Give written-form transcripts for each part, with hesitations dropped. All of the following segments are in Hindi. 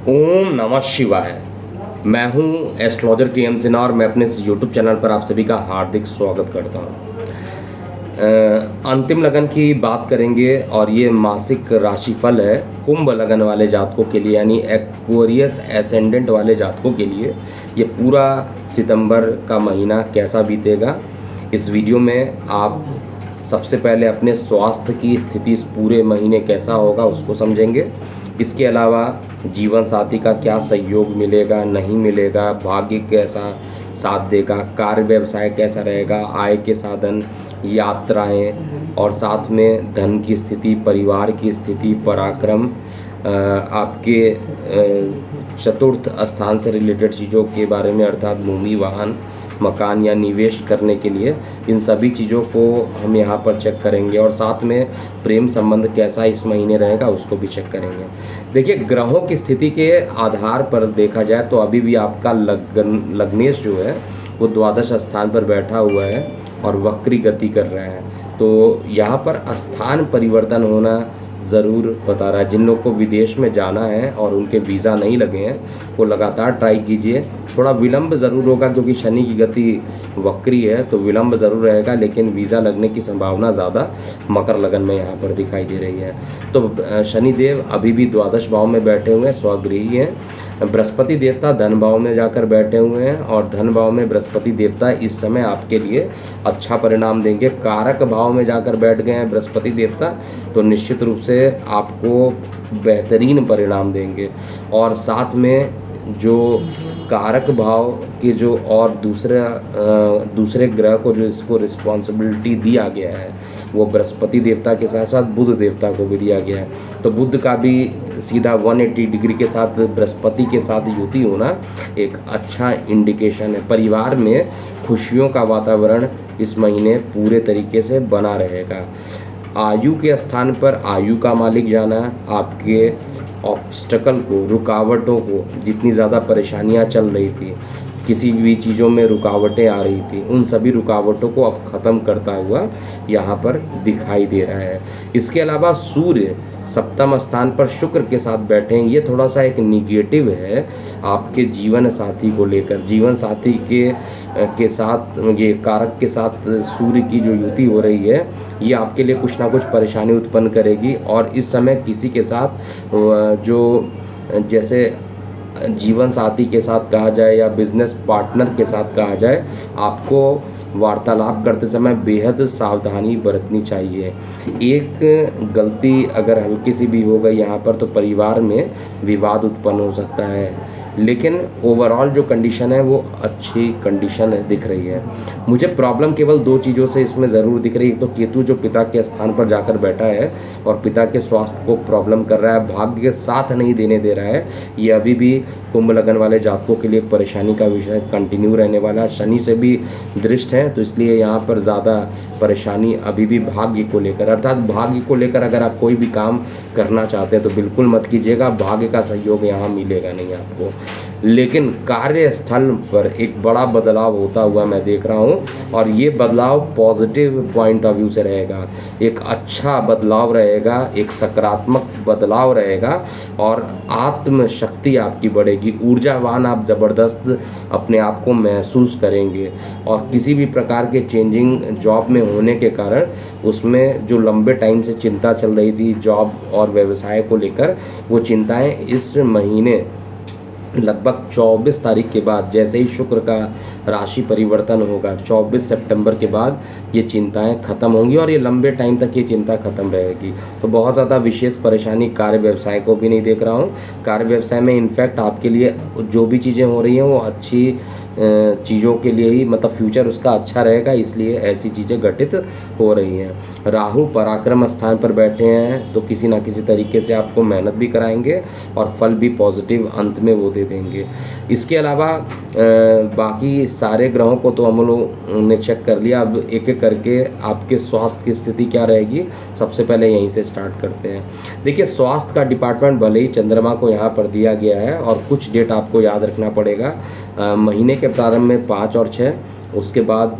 ओम नमः शिवाय। मैं हूं एस्ट्रोलॉजर के एम सिन्हा और मैं अपने इस यूट्यूब चैनल पर आप सभी का हार्दिक स्वागत करता हूं। अंतिम लगन की बात करेंगे और ये मासिक राशिफल है कुंभ लगन वाले जातकों के लिए, यानी एक्वेरियस एसेंडेंट वाले जातकों के लिए। ये पूरा सितंबर का महीना कैसा बीतेगा, इस वीडियो में आप सबसे पहले अपने स्वास्थ्य की स्थिति इस पूरे महीने कैसा होगा उसको समझेंगे। इसके अलावा जीवन साथी का क्या सहयोग मिलेगा, नहीं मिलेगा, भाग्य कैसा साथ देगा, कार्य व्यवसाय कैसा रहेगा, आय के साधन, यात्राएं और साथ में धन की स्थिति, परिवार की स्थिति, पराक्रम, आपके चतुर्थ स्थान से रिलेटेड चीज़ों के बारे में, अर्थात भूमि, वाहन, मकान या निवेश करने के लिए, इन सभी चीज़ों को हम यहाँ पर चेक करेंगे। और साथ में प्रेम संबंध कैसा इस महीने रहेगा उसको भी चेक करेंगे। देखिए, ग्रहों की स्थिति के आधार पर देखा जाए तो अभी भी आपका लग्नेश जो है वो द्वादश स्थान पर बैठा हुआ है और वक्री गति कर रहा है। तो यहाँ पर स्थान परिवर्तन होना ज़रूर बता रहा है। जिन लोग को विदेश में जाना है और उनके वीज़ा नहीं लगे हैं वो लगातार ट्राई कीजिए। थोड़ा विलंब ज़रूर होगा क्योंकि शनि की गति वक्री है, तो विलंब ज़रूर रहेगा, लेकिन वीज़ा लगने की संभावना ज़्यादा मकर लगन में यहाँ पर दिखाई दे रही है। तो शनिदेव अभी भी द्वादश भाव में बैठे हुए हैं, स्वगृही हैं। बृहस्पति देवता धन भाव में जाकर बैठे हुए हैं और धन भाव में बृहस्पति देवता इस समय आपके लिए अच्छा परिणाम देंगे। कारक भाव में जाकर बैठ गए हैं बृहस्पति देवता, तो निश्चित रूप से आपको बेहतरीन परिणाम देंगे। और साथ में जो कारक भाव के जो और दूसरे ग्रह को जो इसको रिस्पॉन्सिबिलिटी दिया गया है वो बृहस्पति देवता के साथ साथ बुध देवता को भी दिया गया है। तो बुध का भी सीधा 180 डिग्री के साथ बृहस्पति के साथ युति होना एक अच्छा इंडिकेशन है। परिवार में खुशियों का वातावरण इस महीने पूरे तरीके से बना रहेगा। आयु के स्थान पर आयु का मालिक जाना आपके ऑब्स्टकल को, रुकावटों को, जितनी ज़्यादा परेशानियां चल रही थी, किसी भी चीज़ों में रुकावटें आ रही थी, उन सभी रुकावटों को अब ख़त्म करता हुआ यहाँ पर दिखाई दे रहा है। इसके अलावा सूर्य सप्तम स्थान पर शुक्र के साथ बैठे हैं। ये थोड़ा सा एक निगेटिव है आपके जीवन साथी को लेकर। जीवन साथी के साथ ये कारक के साथ सूर्य की जो युति हो रही है ये आपके लिए कुछ ना कुछ परेशानी उत्पन्न करेगी। और इस समय किसी के साथ जो जैसे जीवन साथी के साथ कहा जाए या बिजनेस पार्टनर के साथ कहा जाए, आपको वार्तालाप करते समय बेहद सावधानी बरतनी चाहिए। एक गलती अगर हल्की सी भी हो गई यहाँ पर तो परिवार में विवाद उत्पन्न हो सकता है, लेकिन ओवरऑल जो कंडीशन है वो अच्छी कंडीशन दिख रही है। मुझे प्रॉब्लम केवल दो चीज़ों से इसमें ज़रूर दिख रही है। तो केतु जो पिता के स्थान पर जाकर बैठा है और पिता के स्वास्थ्य को प्रॉब्लम कर रहा है, भाग्य के साथ नहीं देने दे रहा है, ये अभी भी कुंभ लगन वाले जातकों के लिए परेशानी का विषय कंटिन्यू रहने वाला है। शनि से भी दृष्ट है, तो इसलिए यहाँ पर ज़्यादा परेशानी अभी भी भाग्य को लेकर, अर्थात भाग्य को लेकर अगर आप कोई भी काम करना चाहते हैं तो बिल्कुल मत कीजिएगा, भाग्य का सहयोग यहाँ मिलेगा नहीं आपको। लेकिन कार्यस्थल पर एक बड़ा बदलाव होता हुआ मैं देख रहा हूँ और ये बदलाव पॉजिटिव पॉइंट ऑफ व्यू से रहेगा। एक अच्छा बदलाव रहेगा, एक सकारात्मक बदलाव रहेगा और आत्मशक्ति आपकी बढ़ेगी, ऊर्जावान आप ज़बरदस्त अपने आप को महसूस करेंगे। और किसी भी प्रकार के चेंजिंग जॉब में होने के कारण उसमें जो लंबे टाइम से चिंता चल रही थी जॉब और व्यवसाय को लेकर, वो चिंताएं इस महीने लगभग 24 तारीख के बाद, जैसे ही शुक्र का राशि परिवर्तन होगा 24 सितंबर के बाद ये चिंताएं खत्म होंगी और ये लंबे टाइम तक ये चिंता खत्म रहेगी। तो बहुत ज़्यादा विशेष परेशानी कार्य व्यवसाय को भी नहीं देख रहा हूँ। कार्य व्यवसाय में इनफैक्ट आपके लिए जो भी चीज़ें हो रही हैं वो अच्छी चीज़ों के लिए ही, मतलब फ्यूचर उसका अच्छा रहेगा, इसलिए ऐसी चीज़ें घटित हो रही हैं। राहु पराक्रम स्थान पर बैठे हैं तो किसी ना किसी तरीके से आपको मेहनत भी कराएंगे और फल भी पॉजिटिव अंत में वो दे देंगे। इसके अलावा बाकी सारे ग्रहों को तो हम लोगों ने चेक कर लिया। अब एक एक करके आपके स्वास्थ्य की स्थिति क्या रहेगी, सबसे पहले यहीं से स्टार्ट करते हैं। देखिए, स्वास्थ्य का डिपार्टमेंट भले ही चंद्रमा को यहाँ पर दिया गया है और कुछ डेट आपको याद रखना पड़ेगा। महीने के प्रारंभ में 5 और 6, उसके बाद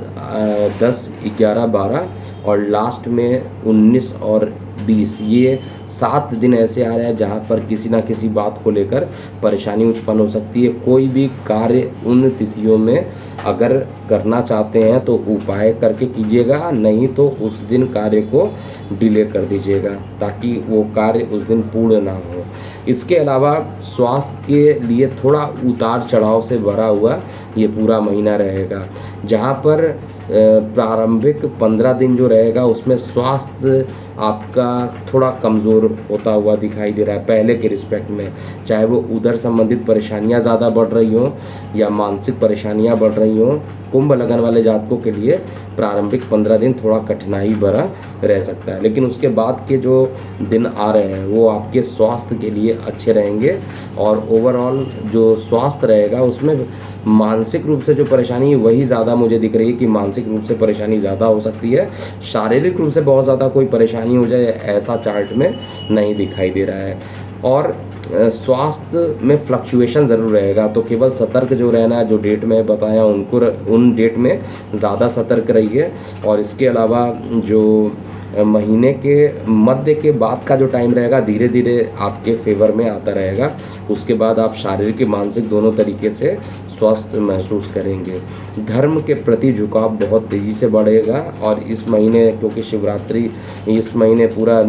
10, 11, 12 और लास्ट में 19 और 20, ये 7 दिन ऐसे आ रहे हैं जहाँ पर किसी ना किसी बात को लेकर परेशानी उत्पन्न हो सकती है। कोई भी कार्य उन तिथियों में अगर करना चाहते हैं तो उपाय करके कीजिएगा, नहीं तो उस दिन कार्य को डिले कर दीजिएगा ताकि वो कार्य उस दिन पूर्ण ना हो। इसके अलावा स्वास्थ्य के लिए थोड़ा उतार चढ़ाव से भरा हुआ ये पूरा महीना रहेगा, जहाँ पर प्रारंभिक 15 दिन जो रहेगा उसमें स्वास्थ्य आपका थोड़ा कमज़ोर होता हुआ दिखाई दे रहा है पहले के रिस्पेक्ट में, चाहे वो उदर संबंधित परेशानियां ज़्यादा बढ़ रही हों या मानसिक परेशानियां बढ़ रही हों। कुंभ लगन वाले जातकों के लिए प्रारंभिक 15 दिन थोड़ा कठिनाई भरा रह सकता है, लेकिन उसके बाद के जो दिन आ रहे हैं वो आपके स्वास्थ्य के लिए अच्छे रहेंगे और ओवरऑल जो स्वास्थ्य रहेगा उसमें मानसिक रूप से जो परेशानी है वही ज़्यादा मुझे दिख रही है कि मानसिक रूप से परेशानी ज़्यादा हो सकती है। शारीरिक रूप से बहुत ज़्यादा कोई परेशानी हो जाए ऐसा चार्ट में नहीं दिखाई दे रहा है। और स्वास्थ्य में फ्लक्चुएशन ज़रूर रहेगा, तो केवल सतर्क जो रहना है, जो डेट में बताया उन डेट में ज़्यादा सतर्क रहिए। और इसके अलावा जो महीने के मध्य के बाद का जो टाइम रहेगा धीरे धीरे आपके फेवर में आता रहेगा, उसके बाद आप शारीरिक मानसिक दोनों तरीके से स्वस्थ महसूस करेंगे। धर्म के प्रति झुकाव बहुत तेज़ी से बढ़ेगा और इस महीने क्योंकि शिवरात्रि इस महीने पूरा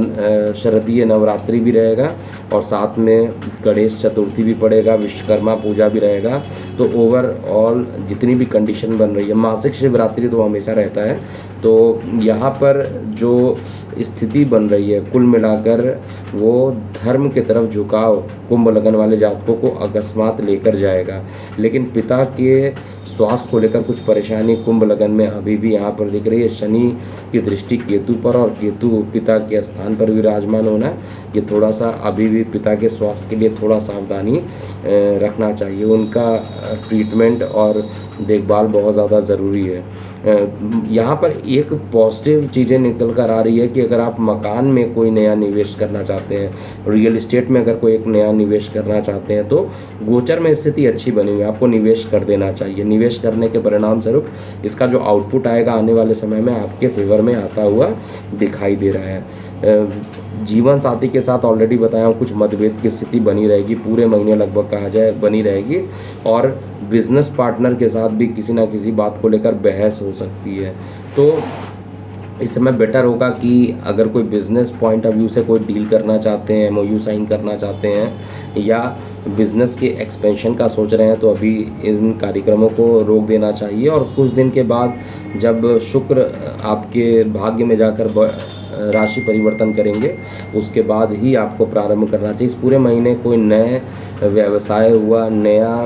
शरदीय नवरात्रि भी रहेगा और साथ में गणेश चतुर्थी भी पड़ेगा, विश्वकर्मा पूजा भी रहेगा, तो ओवरऑल जितनी भी कंडीशन बन रही है, मासिक शिवरात्रि तो हमेशा रहता है, तो यहाँ पर जो स्थिति बन रही है कुल मिलाकर वो धर्म की तरफ झुकाव कुंभ लगन वाले जातकों को अकस्मात लेकर जाएगा। लेकिन पिता के स्वास्थ्य को लेकर कुछ परेशानी कुंभ लगन में अभी भी यहाँ पर दिख रही है। शनि की दृष्टि केतु पर और केतु पिता के स्थान पर विराजमान होना, ये थोड़ा सा अभी भी पिता के स्वास्थ्य के लिए थोड़ा सावधानी रखना चाहिए। उनका ट्रीटमेंट और देखभाल बहुत ज़्यादा ज़रूरी है। यहाँ पर एक पॉजिटिव चीज़ें निकल कर आ रही है कि अगर आप मकान में कोई नया निवेश करना चाहते हैं, रियल एस्टेट में अगर कोई एक नया निवेश करना चाहते हैं, तो गोचर में स्थिति अच्छी बनी हुई है, आपको निवेश कर देना चाहिए। निवेश करने के परिणाम स्वरूप इसका जो आउटपुट आएगा आने वाले समय में आपके फेवर में आता हुआ दिखाई दे रहा है। जीवन साथी के साथ ऑलरेडी बताया हूँ कुछ मतभेद की स्थिति बनी रहेगी, पूरे महीने लगभग कहा जाए बनी रहेगी। और बिजनेस पार्टनर के साथ भी किसी ना किसी बात को लेकर बहस हो सकती है, तो इस समय बेटर होगा कि अगर कोई बिज़नेस पॉइंट ऑफ व्यू से कोई डील करना चाहते हैं, MOU साइन करना चाहते हैं या बिज़नेस के एक्सपेंशन का सोच रहे हैं, तो अभी इन कार्यक्रमों को रोक देना चाहिए। और कुछ दिन के बाद जब शुक्र आपके भाग्य में जाकर राशि परिवर्तन करेंगे उसके बाद ही आपको प्रारंभ करना चाहिए। इस पूरे महीने कोई नए व्यवसाय हुआ, नया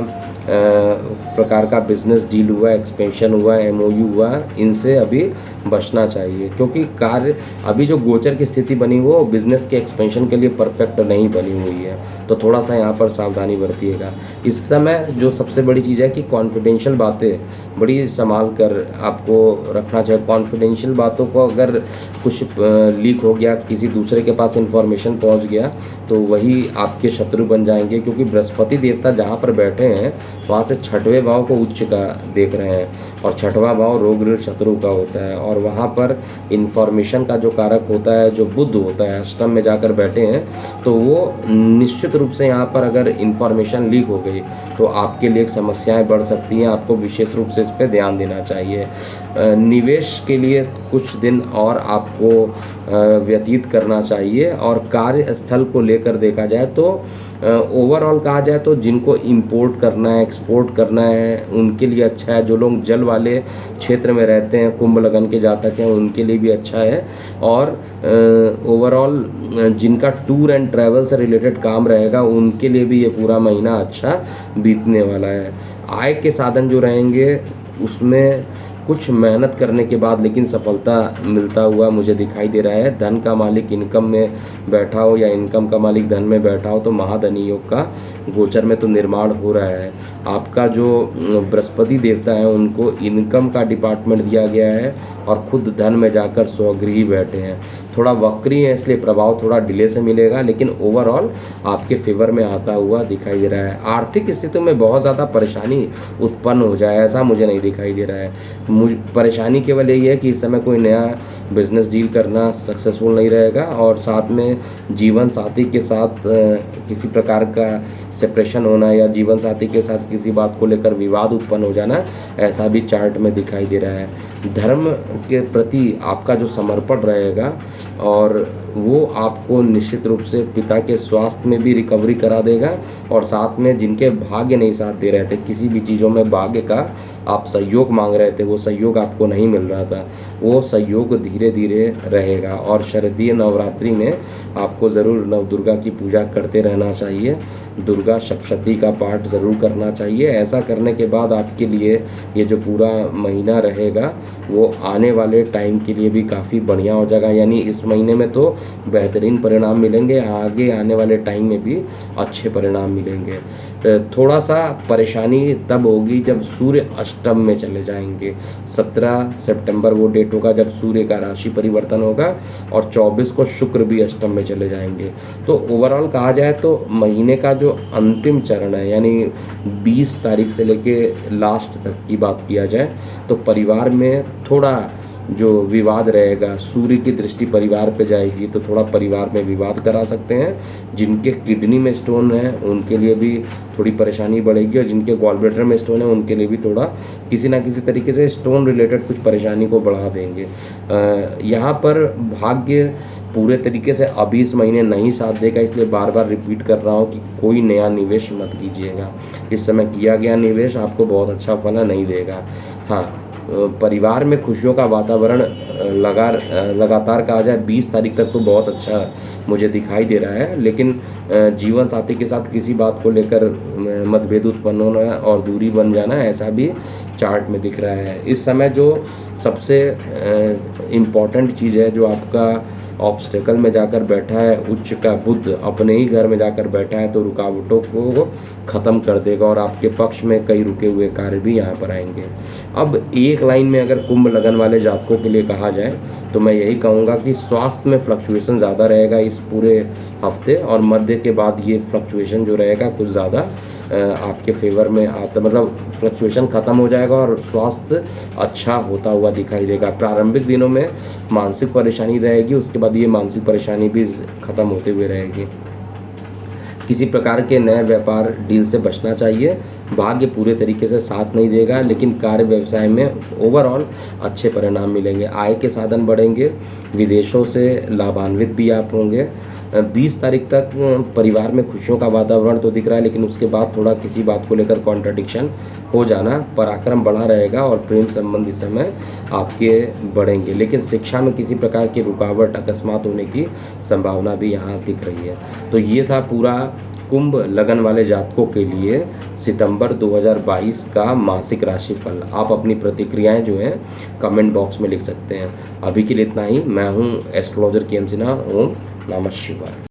प्रकार का बिजनेस डील हुआ, एक्सपेंशन हुआ, MOU हुआ, इनसे अभी बचना चाहिए, क्योंकि कार्य अभी जो गोचर की स्थिति बनी वो बिज़नेस के एक्सपेंशन के लिए परफेक्ट नहीं बनी हुई है, तो थोड़ा सा यहाँ पर सावधानी बरतिएगा। इस समय जो सबसे बड़ी चीज़ है कि कॉन्फिडेंशियल बातें बड़ी संभाल कर आपको रखना चाहिए। कॉन्फिडेंशियल बातों को अगर कुछ लीक हो गया, किसी दूसरे के पास इन्फॉर्मेशन पहुँच गया, तो वही आपके शत्रु बन जाएंगे, क्योंकि बृहस्पति देवता जहाँ पर बैठे हैं वहाँ से 6वें भाव को उच्च का देख रहे हैं और 6वां भाव रोग ऋण शत्रु का होता है, और वहाँ पर इन्फॉर्मेशन का जो कारक होता है, जो बुध होता है, अष्टम में जाकर बैठे हैं, तो वो निश्चित रूप से यहाँ पर अगर इन्फॉर्मेशन लीक हो गई तो आपके लिए समस्याएं बढ़ सकती हैं। आपको विशेष रूप से इस पर ध्यान देना चाहिए। निवेश के लिए कुछ दिन और आपको व्यतीत करना चाहिए। और कार्यस्थल को लेकर देखा जाए तो ओवरऑल कहा जाए तो जिनको इंपोर्ट करना है, एक्सपोर्ट करना है, उनके लिए अच्छा है। जो लोग जल वाले क्षेत्र में रहते हैं, कुंभ लगन के जातक हैं, उनके लिए भी अच्छा है। और ओवरऑल जिनका टूर एंड ट्रैवल से रिलेटेड काम रहेगा उनके लिए भी ये पूरा महीना अच्छा बीतने वाला है। आय के साधन जो रहेंगे उसमें कुछ मेहनत करने के बाद लेकिन सफलता मिलता हुआ मुझे दिखाई दे रहा है। धन का मालिक इनकम में बैठा हो या इनकम का मालिक धन में बैठा हो, तो महाधनी योग का गोचर में तो निर्माण हो रहा है। आपका जो बृहस्पति देवता है उनको इनकम का डिपार्टमेंट दिया गया है और खुद धन में जाकर स्वगृही बैठे हैं। थोड़ा वक्री है इसलिए प्रभाव थोड़ा डिले से मिलेगा, लेकिन ओवरऑल आपके फेवर में आता हुआ दिखाई दे रहा है। आर्थिक स्थिति में बहुत ज़्यादा परेशानी उत्पन्न हो जाए ऐसा मुझे नहीं दिखाई दे रहा है। परेशानी केवल यही है कि इस समय कोई नया बिजनेस डील करना सक्सेसफुल नहीं रहेगा, और साथ में जीवन साथी के साथ किसी प्रकार का सेपरेशन होना या जीवन साथी के साथ किसी बात को लेकर विवाद उत्पन्न हो जाना, ऐसा भी चार्ट में दिखाई दे रहा है। धर्म के प्रति आपका जो समर्पण रहेगा और वो आपको निश्चित रूप से पिता के स्वास्थ्य में भी रिकवरी करा देगा, और साथ में जिनके भाग्य नहीं साथ दे रहे थे, किसी भी चीज़ों में भाग्य का आप सहयोग मांग रहे थे, वो सहयोग आपको नहीं मिल रहा था, वो सहयोग धीरे धीरे रहेगा। और शारदीय नवरात्रि में आपको ज़रूर नवदुर्गा की पूजा करते रहना चाहिए, दुर्गा सप्तशती का पाठ ज़रूर करना चाहिए। ऐसा करने के बाद आपके लिए ये जो पूरा महीना रहेगा वो आने वाले टाइम के लिए भी काफ़ी बढ़िया हो जाएगा। यानी इस महीने में तो बेहतरीन परिणाम मिलेंगे, आगे आने वाले टाइम में भी अच्छे परिणाम मिलेंगे। थोड़ा सा परेशानी तब होगी जब सूर्य अष्टम में चले जाएंगे। 17 सितंबर वो डेट होगा जब सूर्य का राशि परिवर्तन होगा, और 24 को शुक्र भी अष्टम में चले जाएंगे। तो ओवरऑल कहा जाए तो महीने का जो अंतिम चरण है, यानी 20 तारीख से लेके लास्ट तक की बात किया जाए, तो परिवार में थोड़ा जो विवाद रहेगा, सूर्य की दृष्टि परिवार पे जाएगी तो थोड़ा परिवार में विवाद करा सकते हैं। जिनके किडनी में स्टोन है उनके लिए भी थोड़ी परेशानी बढ़ेगी, और जिनके गॉलब्लैडर में स्टोन है उनके लिए भी थोड़ा किसी ना किसी तरीके से स्टोन रिलेटेड कुछ परेशानी को बढ़ा देंगे। यहाँ पर भाग्य पूरे तरीके से अभी इस महीने नहीं साथ देगा, इसलिए बार बार रिपीट कर रहा हूँ कि कोई नया निवेश मत कीजिएगा। इस समय किया गया निवेश आपको बहुत अच्छा फल नहीं देगा। हाँ, परिवार में खुशियों का वातावरण लगातार कहा जाए 20 तारीख तक तो बहुत अच्छा मुझे दिखाई दे रहा है, लेकिन जीवन साथी के साथ किसी बात को लेकर मतभेद उत्पन्न होना और दूरी बन जाना, ऐसा भी चार्ट में दिख रहा है। इस समय जो सबसे इम्पॉर्टेंट चीज़ है, जो आपका ऑब्स्टेकल में जाकर बैठा है, उच्च का बुध अपने ही घर में जाकर बैठा है, तो रुकावटों को ख़त्म कर देगा और आपके पक्ष में कई रुके हुए कार्य भी यहाँ पर आएंगे। अब एक लाइन में अगर कुंभ लगन वाले जातकों के लिए कहा जाए तो मैं यही कहूँगा कि स्वास्थ्य में फ्लक्चुएशन ज़्यादा रहेगा इस पूरे हफ्ते, और मध्य के बाद ये फ्लक्चुएशन जो रहेगा कुछ ज़्यादा आपके फेवर में आता, मतलब फ्लक्चुएशन ख़त्म हो जाएगा और स्वास्थ्य अच्छा होता हुआ दिखाई देगा। प्रारंभिक दिनों में मानसिक परेशानी रहेगी, उसके बाद ये मानसिक परेशानी भी ख़त्म होते हुए रहेगी। किसी प्रकार के नए व्यापार डील से बचना चाहिए। भाग्य पूरे तरीके से साथ नहीं देगा, लेकिन कार्य व्यवसाय में ओवरऑल अच्छे परिणाम मिलेंगे। आय के साधन बढ़ेंगे, विदेशों से लाभान्वित भी आप होंगे। 20 तारीख तक परिवार में खुशियों का वातावरण तो दिख रहा है, लेकिन उसके बाद थोड़ा किसी बात को लेकर कॉन्ट्रडिक्शन हो जाना, पराक्रम बढ़ा रहेगा और प्रेम संबंधी समय आपके बढ़ेंगे। लेकिन शिक्षा में किसी प्रकार की रुकावट अकस्मात होने की संभावना भी यहाँ दिख रही है। तो ये था पूरा कुंभ लगन वाले जातकों के लिए सितंबर 2022 का मासिक राशिफल। आप अपनी प्रतिक्रियाएं जो हैं कमेंट बॉक्स में लिख सकते हैं। अभी के लिए इतना ही। मैं हूं एस्ट्रोलॉजर के एम सिन्हा। ओम नमः शिवाय।